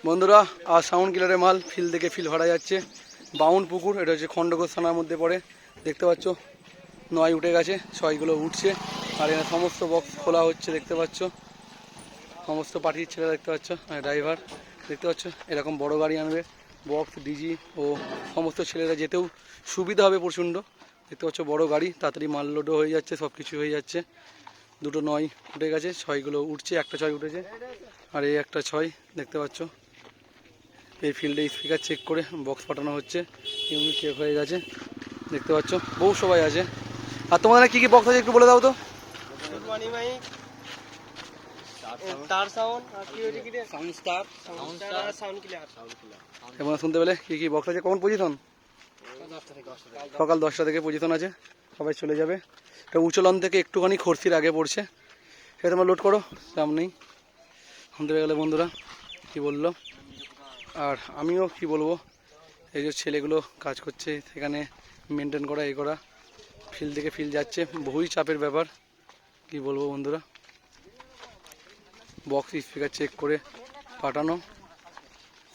বন্ধুরা আর সাউন্ড কিলারের মাল ফিল্ড থেকে ফিল ভরা যাচ্ছে। বাউন পুকুর, এটা হচ্ছে খণ্ডঘোষ থানার মধ্যে পড়ে। দেখতে পাচ্ছ 9 উঠে গেছে, 6গুলো উঠছে। আর এখানে সমস্ত বক্স খোলা হচ্ছে, দেখতে পাচ্ছ সমস্ত পার্টির ছেলে দেখতে পাচ্ছ, ড্রাইভার দেখতে পাচ্ছ। এরকম বড় গাড়ি আনবে, বক্স ডিজি ও সমস্ত ছেলেরা যেতেও সুবিধা হবে প্রচণ্ড। দেখতে পাচ্ছ বড় গাড়ি, তাড়াতাড়ি মাল লোডও হয়ে যাচ্ছে, সব কিছু হয়ে যাচ্ছে। দুটো 9 উঠে গেছে, 6গুলো উঠছে, একটা 6 উঠেছে আর এই একটা 6 দেখতে পাচ্ছ। এই ফিল্ডে স্পিকার চেক করে বক্স পাঠানো হচ্ছে, ইউনিট চেক হয়ে গেছে দেখতে পাচ্ছ। বহু সবাই আছে। আর তোমাদের কী কী বক্স আছে একটু বলে দাও তো। এবং শুনতে পেলে কী কী বক্স আছে, কখন পজিশন? সকাল 10টা থেকে পজিশন আছে, সবাই চলে যাবে। এটা উঁচলন থেকে একটুখানি খরসির আগে পড়ছে, সেটা তোমরা লোড করো সামনেই। শুনতে পেয়ে গেলে বন্ধুরা কী বললো। আর আমিও কি বলবো, এই যে ছেলেগুলো কাজ করছে সেখানে মেনটেন করা, এই করা, ফিল্ড থেকে ফিল্ড যাচ্ছে, বহুই চাপের ব্যাপার। কি বলবো বন্ধুরা, বক্স স্পিকার চেক করে পাঠানো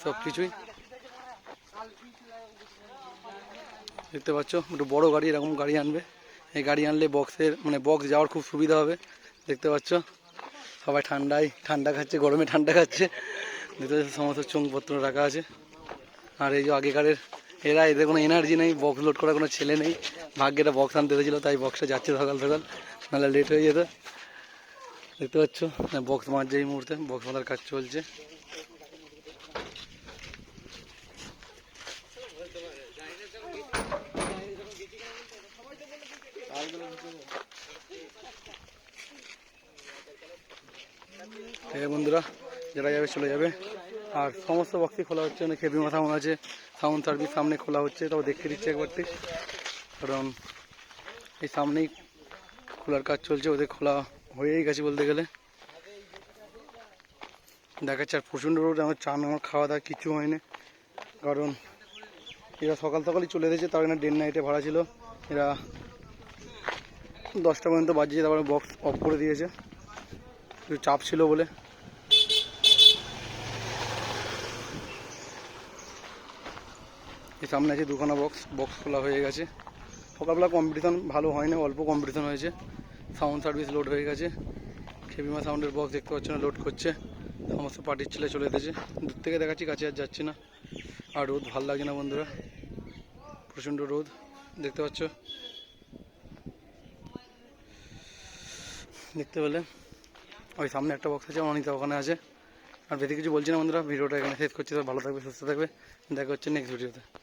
সব কিছুই দেখতে পাচ্ছ। একটু বড় গাড়ি, এরকম গাড়ি আনবে। এই গাড়ি আনলে বক্সের বক্স যাওয়ার খুব সুবিধা হবে। দেখতে পাচ্ছ সবাই ঠান্ডা খাচ্ছে, গরমে ঠান্ডা খাচ্ছে। দেখতে পাচ্ছ সমস্ত চোঙপত্র রাখা আছে। আর এই যে আগেকারের এদের কোনো এনার্জি নেই, বক্স লোড করার কোনো ছেলে নেই। ভাগ্যে একটা বক্স আনতে হয়েছিল, তাই বক্সটা যাচ্ছে সকাল সকাল, নাহলে লেট হয়ে যেত। দেখতে পাচ্ছ বক্স মারছে, এই মুহূর্তে বক্স মারার কাজ চলছে। ঠিক আছে বন্ধুরা, যারা যাবে চলে যাবে। আর সমস্ত বক্সই খোলা হচ্ছে, অনেক হেভি মাথা আছে, সাউন্ড সার্ভিস সামনে খোলা হচ্ছে, তবে দেখে দিচ্ছে একবারটি, কারণ এই সামনেই খোলার কাজ চলছে, ওদের খোলা হয়েই গেছে বলতে গেলে। দেখাচ্ছে আর প্রচণ্ড রোদ, আমার আমার খাওয়া দাওয়া কিছু হয়নি, কারণ এরা সকাল সকালই চলে এসেছে। তার জন্য ডে নাইটে ভাড়া ছিল, এরা 10টা পর্যন্ত বাজিয়েছে, তারপরে বক্স অফ করে দিয়েছে, একটু চাপ ছিল বলে। এই সামনে আছে দুখানা বক্স খোলা হয়ে গেছে। সকালবেলা কম্পিটিশন ভালো হয়নি, অল্প কম্পিটিশন হয়েছে। সাউন্ড সার্ভিস লোড হয়ে গেছে, খেবিমা সাউন্ডের বক্স দেখতে পাচ্ছ না, লোড করছে। সমস্ত পার্টির ছেলে চলে এসেছে, দূর থেকে দেখাচ্ছি, কাছে আর যাচ্ছি না। আর রোদ ভালো লাগে না বন্ধুরা, প্রচণ্ড রোদ দেখতে পাচ্ছ। দেখতে পেলে ওই সামনে একটা বক্স আছে, অনিতা ওখানে আছে। আর বেশি কিছু বলছি না বন্ধুরা, ভিডিওটা এখানে শেষ করছি। ভালো থাকবে, সুস্থ থাকবে, দেখা হচ্ছে নেক্সট ভিডিওতে।